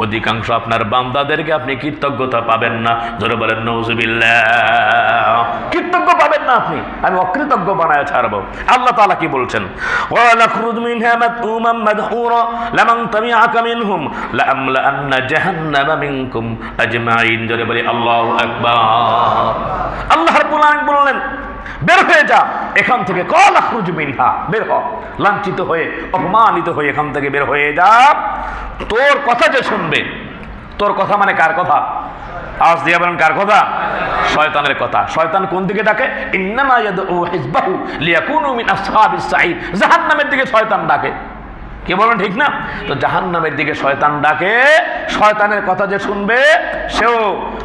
অধিকাংশ আপনার বান্দাদেরকে আপনি কৃতজ্ঞতা পাবেন না। জোরে বলেন নাউজুবিল্লাহ। কৃতজ্ঞ পাবেন না আপনি, আমি অকৃতজ্ঞ বানায় ছাড়বো। আল্লাহ তাআলা কি বলছেন? ওয়া লাখরুজ মিনহা মাদউমান মাদহুরা লামান তাবিআকা মিনহুম লাআমলাআন্না জাহান্নামা মিনকুম আজমাইন। জোরে বলি আল্লাহু আকবার। আল্লাহ রাব্বুল আলামিন বললেন বের হয়ে যা এখান থেকে। ক্বালা খরুজ মিনহা, বের হ, লাঞ্ছিত হয়ে, অপমানিত হয়ে এখান থেকে বের হয়ে যা। তোর কথা যে শুনবে, তোর কথা মানে কার কথা? আওয়াজ দিয়ে বলেন কার কথা? শয়তানের কথা। শয়তান কোন দিকে ডাকে? ইন্নামা ইয়াদউ হিজবাহু লিয়াকুনু মিন আসহাবিস সাঈদ। জাহান্নামের দিকে শয়তান ডাকে। কে বলেন ঠিক না? তো জাহান্নামের দিকে শয়তান ডাকে। শয়তানের কথা যে শুনবে সেও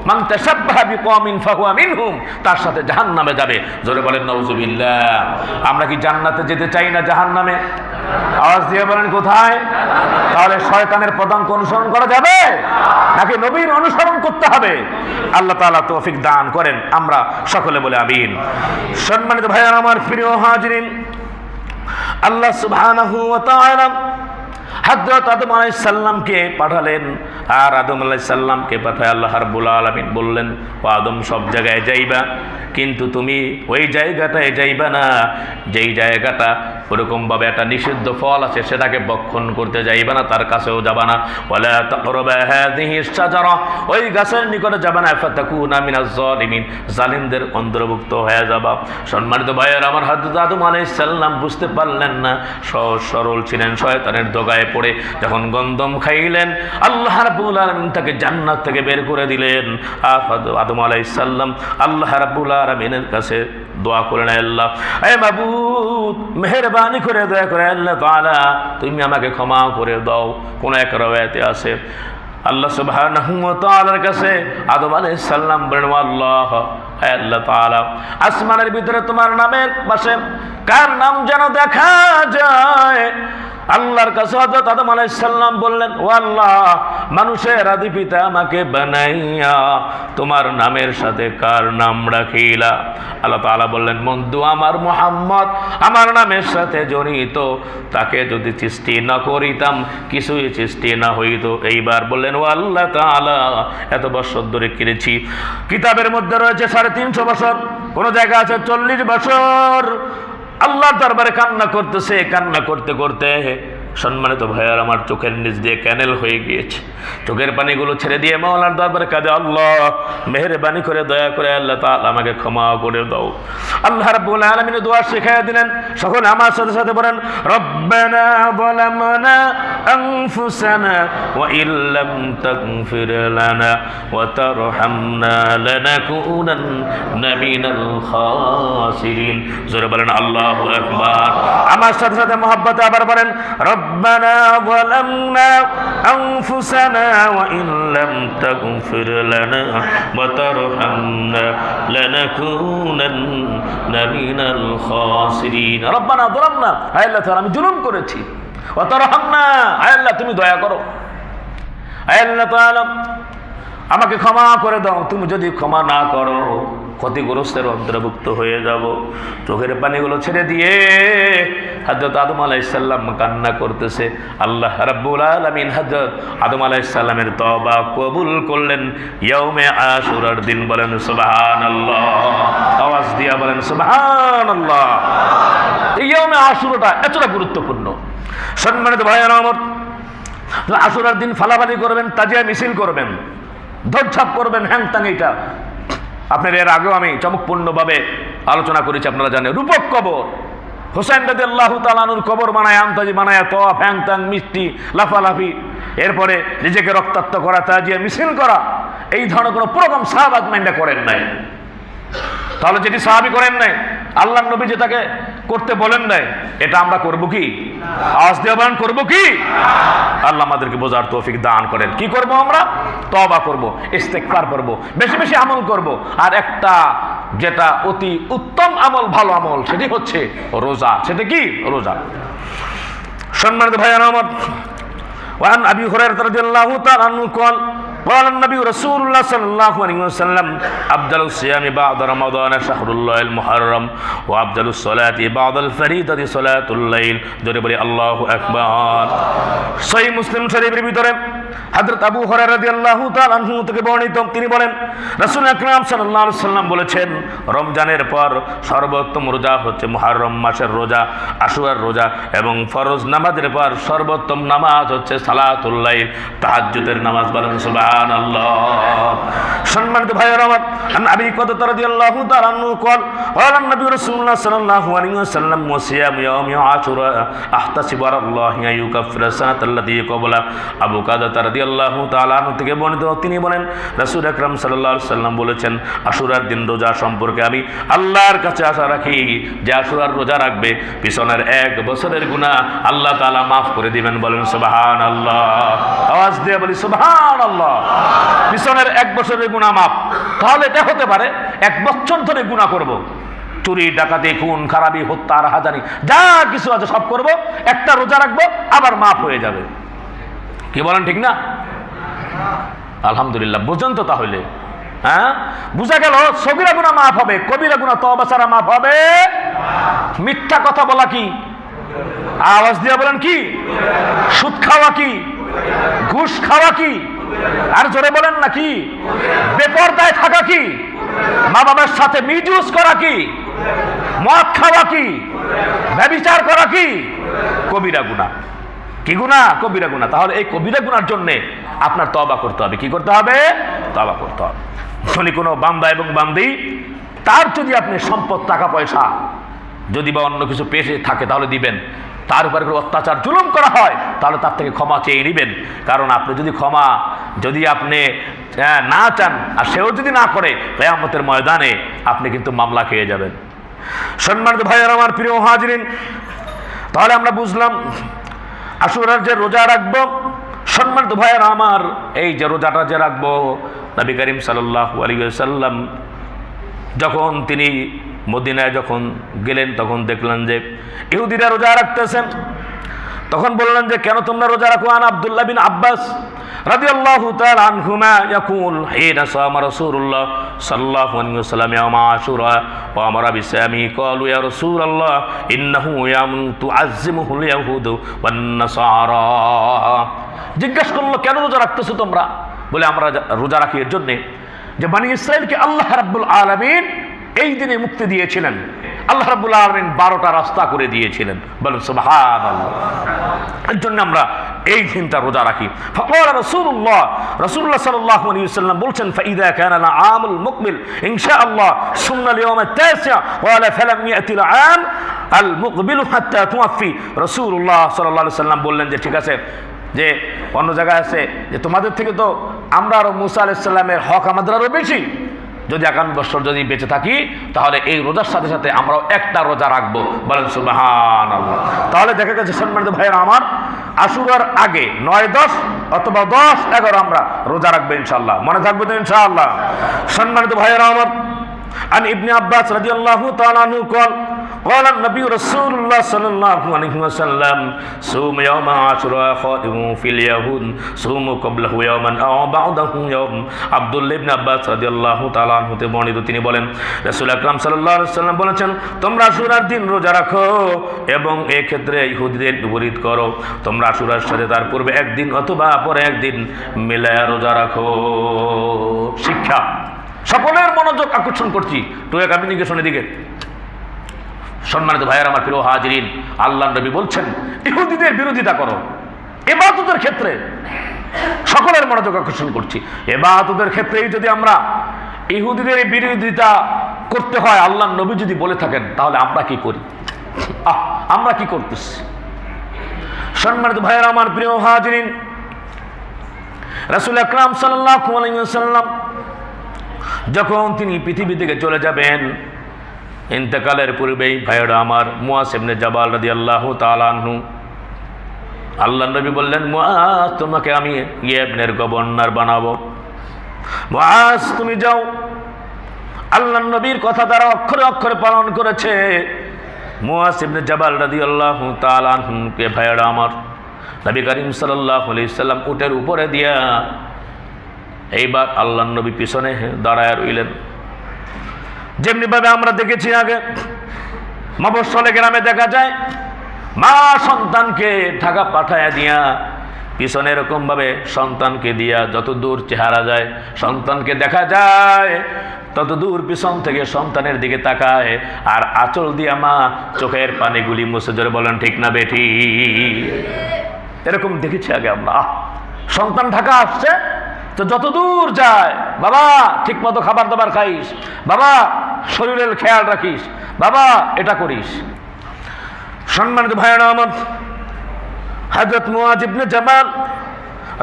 মান তাশাব্বাহা বিকওমিন ফাহুয়া মিনহুম, তার সাথে জাহান্নামে যাবে। জোরে বলেন নাউজুবিল্লাহ। আমরা কি জান্নাতে যেতে চাই না জাহান্নামে? আওয়াজ দিয়ে বলেন কোথায়? তাহলে শয়তানের পদাঙ্ক অনুসরণ করা যাবে নাকি নবীর অনুসরণ করতে হবে? আল্লাহ তাআলা তৌফিক দান করেন। আমরা সকলে বলে আমিন। সম্মানিত ভাইয়েরা আমার, প্রিয় হাজিরিন, আল্লাহ সুবহানাহু ওয়া তাআলা হযরত আদম আলাইহিস সালামকে পাঠালেন। আর আদম আলাইহিস সালামকে পাঠায় আল্লাহ রাব্বুল আলামিন বললেন ও আদম সব জায়গায় যাইবা, কিন্তু তুমি ওই জায়গাটায় যাইবা না যেই জায়গাটা ওরকমভাবে একটা নিষিদ্ধ ফল আছে সেটাকে ভক্ষণ করতে যাইবা না, তার কাছেও যাবা না। ওয়ালা তাকরাবা হাযিহিস শাজারা, ওই গাছের নিকটে যাবা না। ফাতাকুনা মিনাজ জালিমিন, জালিমদের অন্তর্ভুক্ত হয়ে যাবা। সম্মানিত ভাইয়েরা আমার, হযরত আদম আলাইহিস সালাম বুঝতে পারলেন না, সহজ সরল ছিলেন, শয়তানের দোগায় রাস্তায় পড়ে যখন গন্ধম খাইলেন, আল্লাহ রাব্বুল আলামিন তাকে জান্নাত থেকে বের করে দিলেন। আদম আলাইহিস সালাম আল্লাহ রাব্বুল আলামিনের কাছে দোয়া করেন, আল্লাহ হে মাবুদ মেহেরবানি করে দয়া করে আল্লাহ তাআলা তুমি আমাকে ক্ষমা করে দাও। কোন এক রওয়ায়াতে আছে আল্লাহ সুবহানাহু ওয়া তাআলার কাছে আদম আলাইহিস সালাম বলেন, আল্লাহ হে আল্লাহ তাআলা আসমানের ভিতরে তোমার নামের পাশে কার নাম যেন দেখা যায়। আল্লাহর কাছে হযরত আদম আলাইহিস সালাম বললেন, ও আল্লাহ মানুষের আদি পিতা আমাকে বানাইয়া তোমার নামের সাথে কার নাম রাখিলা? আল্লাহ তাআলা বললেন, বন্ধু আমার মুহাম্মদ আমার নামের সাথে জড়িত, তাকে যদি সৃষ্টি না করিতাম কিছুই সৃষ্টি না হইত। এইবার বললেন, ও আল্লাহ তাআলা এত বছর ধরে কিনেছি, কিতাবের মধ্যে রয়েছে 350 বছর, কোন জায়গা আছে 40 বছর। আল্লাহর দরবারে কান্না করতেছে, কান্না করতে করতে সম্মানিত ভাইয়ার আমার চোখের নিচ দিয়ে ক্যানেল হয়ে গিয়েছে। চোখের পানিগুলো ছেড়ে দিয়ে মাওলার দরবারে কাঁদে, আল্লাহ মেহেরবানি করে দয়া করে আল্লাহ তাআলা আমাকে ক্ষমা করে দাও। আল্লাহ রাব্বুল আলামিন দোয়া শিখাইয়া দিলেন। সকলে আমার সাথে সাথে বলেন, রব্বানা যালামনা আনফুসানা ওয়া ইল্লাম তাগফির লানা ওয়া তারহামনা লানাকুনান্না মিনাল খাসিরিন। জোরে বলেন আল্লাহু আকবার। আমার সাথে সাথে মহব্বতে আবার বলেন, ربنا ظلمنا أنفسنا وإن لم تغفر لنا وترحمنا لنكونن من الخاسرين ربنا ظلمنا আয় আল্লাহ তাআলা আমি জুলুম করেছি, وترحمنا আয় আল্লাহ তুমি দয়া করো, আয় আল্লাহ তাআলা আমাকে ক্ষমা করে দাও। তুমি যদি ক্ষমা না করো ক্ষতিগ্রস্তের অন্তর্ভুক্ত হয়ে যাব। চোখের পানিগুলো ছেড়ে দিয়ে হযরত আদম আলাইহিস সালাম কান্না করতেছে। আল্লাহ রাব্বুল আলামিন হযরত আদম আলাইহিস সালামের তওবা কবুল করলেন ইয়াউমে আশুরার দিন। বলেন সুবহানাল্লাহ, আওয়াজ দিয়া বলেন সুবহানাল্লাহ। এই ইয়াউমে আশুরাটা এতটা গুরুত্বপূর্ণ। সম্মানিত ভাইয়েরা আমার, আশুরার দিন ফালাফালি করবেন, তাজিয়া মিছিল করবেন, দৌড়ঝাঁপ করবেন, হ্যাংতাং। এইটা আপনার এর আগেও আমি চমকপূর্ণভাবে আলোচনা করেছি, আপনারা জানেন। রূপক কবর হুসাইন রাদিয়াল্লাহু তাআলা আনহুর কবর বানায়, আমতাজি বানায়, তওয়াফ, হ্যাংতাং, মিষ্টি, লাফালাফি, এরপরে নিজেকে রক্তাক্ত করা, তাজিয়া মিছিল করা, এই ধরনের কোনো প্রোগ্রাম সাহাবাত মাইন্ডা করেন নাই। তাহলে যেটি সাহাবী করেন নাই, আল্লাহর নবী যেটাকে করতে বলেন নাই, এটা আমরা করব কি? আওয়াজ দিয়ে বলেন করব কি? আল্লাহ আমাদেরকে বোঝার তৌফিক দান করেন। কি করব আমরা? তওবা করব, ইস্তেগফার করব, বেশি বেশি আমল করব। আর একটা যেটা অতি উত্তম আমল, ভালো আমল, সেটি হচ্ছে রোজা। সেটা কি? রোজা। সম্মানিত ভাইয়েরা আমার, وعن أبي هريرة رضي الله تعالى عنه قال قال النبي رسول الله صلى الله عليه وسلم أفضل الصيام بعد رمضان شهر الله المحرم وأفضل الصلاة بعد الفريضة صلاة الليل। জোরে বলি আল্লাহু আকবার। সহিহ মুসলিম শরীফের ভিতরে হযরত আবু হুরায়রা রাদিয়াল্লাহু তাআলা আনহু থেকে বর্ণিত, তিনি বলেন রাসূল আকরাম সাল্লাল্লাহু আলাইহি ওয়াসাল্লাম বলেছেন, রমজানের পর সর্বোত্তম রোজা হচ্ছে মুহররম মাসের রোজা, আশুরার রোজা, এবং ফরজ নামাজের পর সর্বোত্তম নামাজ হচ্ছে সালাতুল লাইল, তাহাজ্জুদের নামাজ। বলেন সুবহানাল্লাহ। সম্মানিত ভাইয়েরা আমার, আন আবি কুতাদা রাদিয়াল্লাহু তাআলা আনহু قال قال النبي رسول الله صلى الله عليه وسلم وصيام يوم عاشوراء احتسب على الله ان يكفر السنه التي قبل। আবু কুতাদা রাদিয়াল্লাহু তাআলা আনহু থেকে বর্ণিত, তিনি বলেন রাসূল আকরাম সাল্লাল্লাহু আলাইহি ওয়াসাল্লাম বলেছেন, আশুরার দিন রোজা সম্পর্কে আমি আল্লাহর কাছে আশা রাখি যে আশুরার রোজা রাখবে পিছনের 1 বছরের গুনাহ আল্লাহ তাআলা মাফ করে দিবেন। বলেন সুবহানাল্লাহ। আওয়াজ দিয়ে বলি সুবহানাল্লাহ। পিছনের 1 বছরের গুনাহ মাফ। তাহলে এটা হতে পারে 1 বছর ধরে গুনাহ করব, চুরি, ডাকাতি, খুন, খারাপি, হত্যা, রাহাজানি, যা কিছু আছে সব করব, একটা রোজা রাখবো, আবার মাফ হয়ে যাবে। কি বলেন, ঠিক না? আলহামদুলিল্লাহ। বুঝেন তো তাহলে? হ্যাঁ, বুঝা গেল সগীরা গুনাহ মাফ হবে, কবিরা গুনাহ তওবা ছাড়া মাফ হবে। মিথ্যা কথা বলা কি? আওয়াজ দিয়ে বলেন কি? সুদ খাওয়া কি? ঘুষ খাওয়া কি? আর জোরে বলেন না কি? বেপরদায় থাকা কি? মা বাবার সাথে মিসইউজ করা কি? মদ খাওয়া কি? ব্যভিচার করা কি? কবিরা গুনাহ। কি গুনাহ? কবিরা গুনাহ। তাহলে এই কবিরা গুনার জন্য আপনার তওবা করতে হবে। কি করতে হবে? তওবা করতে হবে। যদি কোনো বান্দা এবং বান্দি, তার যদি আপনি সম্পদ, টাকা পয়সা যদি বা অন্য কিছু পেশে থাকে তাহলে দিবেন, তার উপরে কোনো অত্যাচার জুলুম করা হয় তাহলে তার থেকে ক্ষমা চেয়ে নেবেন। কারণ আপনি যদি আপনি না চান আর সেও যদি না করে, কিয়ামতের ময়দানে আপনি কিন্তু মামলা খেয়ে যাবেন। সম্মানিত ভাইয়েরা আমার, প্রিয় হাজিরিন, তাহলে আমরা বুঝলাম আশুরার যে রোজা রাখবো, সম্মানিত ভাইয়েরা আমার, এই যে রোজাটা যে রাখবো, নবী করিম সাল্লাল্লাহু আলাইহি ওয়াসাল্লাম যখন তিনি মদিনায় যখন গেলেন তখন দেখলেন যে ইহুদিরা রোজা রাখতেছেন। তখন বললেন যে কেন তোমরা রোজা রাখো? আন আব্দুল্লাহ বিন আব্বাস রাদিয়াল্লাহু তাআলা আনহুমা ইয়াকুল হিনা সামা রাসূলুল্লাহ সাল্লাল্লাহু আলাইহি ওয়াসাল্লাম ইয়াউমা আশুরা ওয়া আমারা বিসামি ক্বালু ইয়া রাসূলুল্লাহ ইন্নাহু ইয়াউমুন তুআজ্জিমুহুল ইয়াহুদু ওয়ান নাসারা। জিজ্ঞেস করলো কেন রোজা রাখতেছো তোমরা? বলে আমরা রোজা রাখি এর জন্যে যে বনি ইসরাইলকে আল্লাহ রাব্বুল আলামিন এই দিনে মুক্তি দিয়েছিলেন। আল্লাহ রাব্বুল আলামিন 12টা রাস্তা করে দিয়েছিলেন। বলেন সুবহানাল্লাহ। এর জন্য আমরা এই দিনটা রোজা রাখি। ফাকাল রাসূলুল্লাহ সাল্লাল্লাহু আলাইহি ওয়াসাল্লাম বলছেন ফাইদা কানা আল-আমুল মুকবিল ইনশাআল্লাহ সুন্না আল-ইয়াউম আত-তাসি' ওয়ালা ফালাম ইয়াতি আল-আম আল-মুকবিল হাত্তা তুওয়াফি। রাসূলুল্লাহ সাল্লাল্লাহু আলাইহি ওয়াসাল্লাম বললেন যে ঠিক আছে, যে অন্য জায়গায় আছে যে তোমাদের থেকে তো আমরা আরো মুসা আলাইহিস সালামের হক আমাদের আরো বেশি, যদি আগামী বছর যদি বেঁচে থাকি তাহলে এই রোজার সাথে সাথে আমরাও একটা রোজা রাখবো। বলেন সুবহানাল্লাহ। তাহলে দেখা গেছে সম্মানিত ভাইয়েরা আমার, আশুরার আগে 9, 10 অথবা 10, 11 আমরা রোজা রাখবো ইনশাআল্লাহ। মনে থাকবে তো ইনশাআল্লাহ। সম্মানিত ভাইয়েরা আমার, আন ইবনে আব্বাস রাদিয়াল্লাহু তাআলা আনহু قال النبي رسول الله صلى الله عليه وسلم صوم يوم عاشوراء خادم في اليهود صوم قبله يوما أو بعده يوم। আব্দুল্লাহ ইবনে আব্বাস রাদিয়াল্লাহু তাআলা আনহু তে বর্ণিত, তিনি বলেন রাসূল আকরাম সাল্লাল্লাহু আলাইহি ওয়াসাল্লাম বলেছেন তোমরা আশুরার দিন রোজা রাখো এবং এই ক্ষেত্রে ইহুদিদের বিপরীত করো। তোমরা আশুরার সাথে তার পূর্বে একদিন অথবা পরে একদিন মিলায়া রোজা রাখো। শিক্ষা, সকলের মনোযোগ আকর্ষণ করছি তো এক কমিউনিকেশনের দিকে। সম্মানিত ভাইয়েরা আমার, প্রিয় হাজিরিন, আল্লাহর নবী বলছেন ইহুদিদের বিরোধিতা করো ইবাদতের ক্ষেত্রে। সকলের মনোযোগ আকর্ষণ করছি, ইবাদতের ক্ষেত্রেই যদি আমরা ইহুদিদের বিরোধিতা করতে হয়, আল্লাহর নবী যদি বলে থাকেন, তাহলে আমরা কি করি? আমরা কি করতেছি? সম্মানিত ভাইয়েরা আমার, প্রিয় হাজিরিন, রাসূল আকরাম সাল্লাল্লাহু আলাইহি ওয়াসাল্লাম যখন তিনি পৃথিবী থেকে চলে যাবেন, ইন্তেকালের পূর্বেই ভাইয়েরা আমার, মুআজ ইবনে জাবাল রাদিয়াল্লাহু তাআলা আনহু, আল্লাহর নবী বললেন মুআজ তোমাকে আমি ইয়েমেনের গভর্নর বানাবো। মুআজ তুমি যাও। আল্লাহর নবীর কথা দ্বারা অক্ষরে অক্ষরে পালন করেছে। মুআজ ইবনে জাবাল রাদিয়াল্লাহু তাআলা আনহুকে ভাইয়েরা আমার, নবী করিম সাল্লাল্লাহু আলাইহি সাল্লাম উটের উপরে দিয়া এইবার আল্লাহর নবী পিছনে দাঁড়ায় রইলেন। যেমনিভাবে আমরা দেখেছি আগে মফস্বলে গ্রামে দেখা যায় মা সন্তানকে ঢাকা পাঠায়া দিয়া পিছনে এরকমভাবে সন্তানকে দিয়া যত দূর চেহারা যায় সন্তানকে দেখা যায়, তত দূর পিছন থেকে সন্তানের দিকে তাকায় আর আঁচল দিয়া মা চোখের পানিগুলি মুছে। জোরে বলেন ঠিক না বেঠি? এরকম দেখেছি আগে আমরা। সন্তান ঢাকা আসছে তো যত দূর যায়, বাবা ঠিক মতো খাবার দাবার খাইস, বাবা শরীরের খেয়াল রাখিস, বাবা এটা করিস। সম্মানিত ভাইয়েরা আমার, হযরত মুআজ ইবনে জাবাল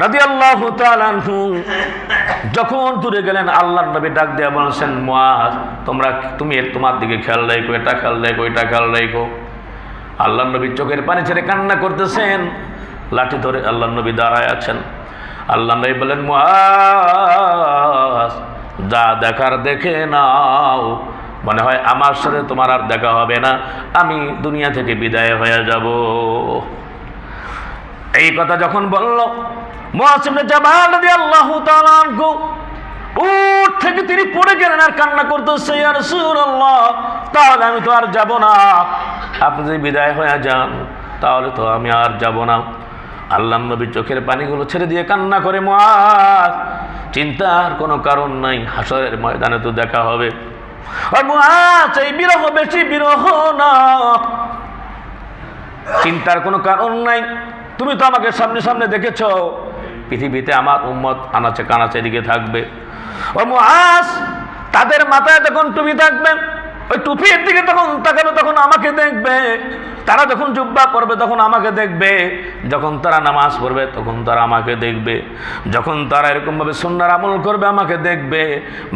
রাদিয়াল্লাহু তাআলা আনহু যখন দূরে গেলেন, আল্লাহর নবী ডাক দিয়ে বলছেন মুআজ তুমি তোমার দিকে খেয়াল রাখো, এটা খেয়াল রাখো, এটা খেয়াল রাখো। আল্লাহর নবী চোখের পানি ছেড়ে কান্না করতেছেন। লাঠি ধরে আল্লাহর নবী দাঁড়ায় আছেন। আল্লাহ নবী বলেন মুআজ যা দেখার দেখে নাও, মনে হয় আমার সাথে তোমার আর দেখা হবে না, আমি দুনিয়া থেকে বিদায় হয়ে যাব। এই কথা যখন বলল, মুআজ ইবনে জাবাল রাদিয়াল্লাহু তাআলা আনহু উট থেকে তিনি পড়ে গেলেন আর কান্না করতেছে, ইয়া রাসূলুল্লাহ তাহলে আমি তো আর যাব না, আপনি যদি বিদায় হয়ে যান তাহলে তো আমি আর যাব না। আল্লাহর নবী চোখের পানিগুলো ছেড়ে দিয়ে কান্না করে, মুআজ চিন্তার কোনো কারণ নাই, হাসরের ময়দানে তো দেখা হবে। আর মুআজ এই বিরহ বেশি বিরহ না, চিন্তার কোনো কারণ নাই, তুমি তো আমাকে সামনে সামনে দেখেছ, পৃথিবীতে আমার উম্মত আনাচে কানাচে দিকে থাকবে। ও মুআজ তাদের মাথায় তখন টুপি থাকবে, ওই টুপির দিকে তখন তাকাবে, তখন আমাকে দেখবে। তারা যখন জুব্বা পরবে তখন আমাকে দেখবে, যখন তারা নামাজ পড়বে তখন তারা আমাকে দেখবে, যখন তারা এরকমভাবে সুন্নাহর আমল করবে আমাকে দেখবে।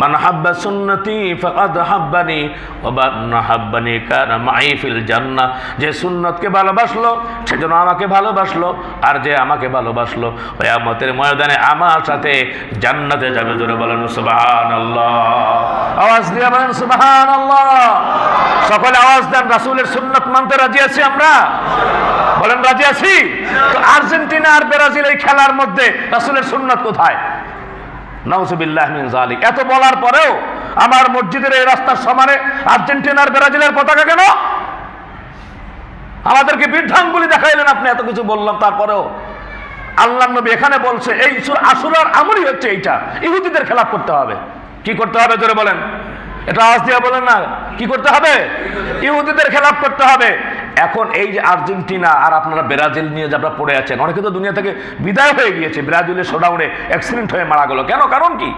মান হাব্বা সুন্নতি ফাকাদ হাব্বানি ওয়া মান হাব্বানি কানা মাই ফিল জান্নাহ। যে সুন্নতকে ভালোবাসলো সেজন্য আমাকে ভালোবাসলো, আর যে আমাকে ভালোবাসলো কিয়ামতের ময়দানে আমার সাথে জান্নাতে যাবে। জোরে বলেন সুবহানাল্লাহ। আওয়াজ দিয়ে বলেন সুবহানাল্লাহ। সকলে আওয়াজ দেন, রাসূলের সুন্নাত মানতে রাজি আছি আমরা? বলেন রাজি আছি? তো আর্জেন্টিনা আর ব্রাজিল এই খেলার মধ্যে রাসূলের সুন্নাত কোথায়? নাউযুবিল্লাহি মিন যালিক। এত বলার পরেও আমার মসজিদের এই রাস্তার সমানে আর্জেন্টিনা আর ব্রাজিলের পতাকা কেন? আমাদেরকে বৃদ্ধাঙ্গুলি দেখাইলেন আপনি, এত কিছু বললাম তারপরেও। আল্লাহর নবী এখানে বলছে এই আশুরার আমলই হচ্ছে এইটা, ইহুদিদের খেলাফ করতে হবে। কি করতে হবে জোরে বলেন? এটা আওয়াজ দিয়ে বলেন না, কি করতে হবে? ইহুদিদের খেলাফ করতে হবে। এখন এই যে আর্জেন্টিনা আর আপনারা ব্রাজিল নিয়ে যে আপনারা পড়ে আছেন, অনেকে তো দুনিয়া থেকে বিদায় হয়ে গিয়েছে, ব্রাজিলের শোডাউনে অ্যাক্সিডেন্ট হয়ে মারা গেল। কেন? কারণ কি?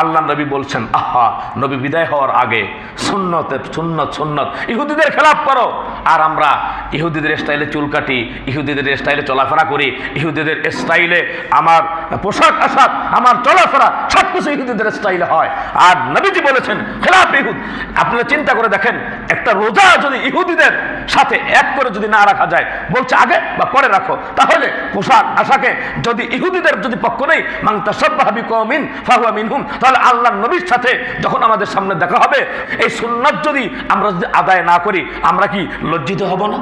আল্লাহ নবী বলছেন, আহা, নবী বিদায় হওয়ার আগে সুন্নত সুন্নত সুন্নত, ইহুদিদের খেলাফ করো। আর আমরা ইহুদিদের স্টাইলে চুল কাটি, ইহুদিদের স্টাইলে চলাফেরা করি, ইহুদিদের স্টাইলে আমার পোশাক আশাক, আমার চলাফেরা সব কিছু ইহুদিদের স্টাইলে হয়। আর নবীজি বলেছেন খেলাফ ইহুদ। আপনারা চিন্তা করে দেখেন, একটা রোজা যদি ইহুদিদের সাথে এক করে যদি না রাখা যায়, বলছে আগে বা পরে রাখো, তাহলে পোশাক আশাকে যদি ইহুদিদের যদি পক্ষ নেই, মান তাশাব্বাহা বিকওমিন ফাহুয়া মিনহুম, তাহলে আল্লাহর নবীর সাথে যখন আমাদের সামনে দেখা হবে, এই সুন্নাত যদি আমরা যদি আদায় না করি, আমরা কি লজ্জিত হব না?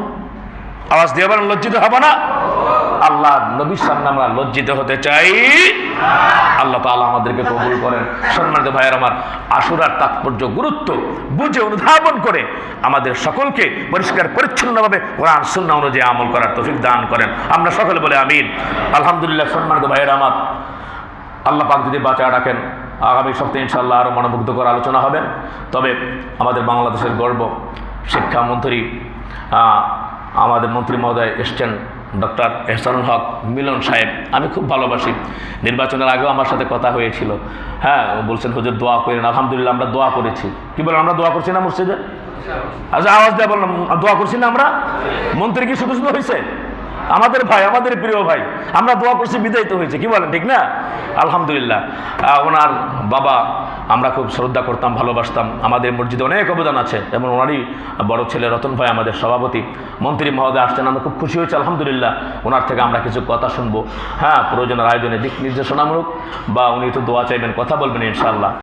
আওয়াজ দিয়ে বলেন, লজ্জিত হব না? আল্লাহ নবীর সামনে আমরা লজ্জিত হতে চাই। আল্লাহ তাআলা আমাদেরকে কবুল করেন। সম্মানিত ভাইয়ের আমার, আশুরার তাৎপর্য গুরুত্ব বুঝে অনুধাবন করে আমাদের সকলকে পরিষ্কার পরিচ্ছন্নভাবে কোরআন সুন্নাহ অনুযায়ী আমল করার তৌফিক দান করেন। আমরা সকলে বলে আমিন। আলহামদুলিল্লাহ। সম্মানিত ভাইয়ের আমার, আল্লাহ পাক যদি বাঁচা রাখেন, আগামী সপ্তাহে ইনশাআল্লাহ আরও মনোমুগ্ধকর আলোচনা হবে। তবে আমাদের বাংলাদেশের গর্ব শিক্ষামন্ত্রী, আমাদের মন্ত্রী মহোদয় এসছেন, ডক্টর এহসানুল হক মিলন সাহেব। আমি খুব ভালোবাসি, নির্বাচনের আগেও আমার সাথে কথা হয়েছিল। হ্যাঁ, বলছেন হুজুর দোয়া করেন। আলহামদুলিল্লাহ আমরা দোয়া করেছি। কি বলেন, আমরা দোয়া করছি না মসজিদে? আচ্ছা, আওয়াজ দিয়ে বললাম, দোয়া করছি না আমরা? মন্ত্রী কি শুধু শুধু হয়েছে? আমাদের ভাই, আমাদের প্রিয় ভাই, আমরা দোয়া করছি বিদায়িত হয়েছে। কি বলেন, ঠিক না? আলহামদুলিল্লাহ। ওনার বাবা আমরা খুব শ্রদ্ধা করতাম, ভালোবাসতাম। আমাদের মসজিদে অনেক অবদান আছে, এবং ওনারই বড় ছেলে রতন ভাই আমাদের সভাপতি। মন্ত্রী মহোদয় আসছেন, আমরা খুব খুশি হয়েছি আলহামদুলিল্লাহ। ওনার থেকে আমরা কিছু কথা শুনবো। হ্যাঁ, প্রয়োজনের আয়োজনে দিক নির্দেশনামূলক, বা উনি একটু দোয়া চাইবেন, কথা বলবেন ইনশাআল্লাহ।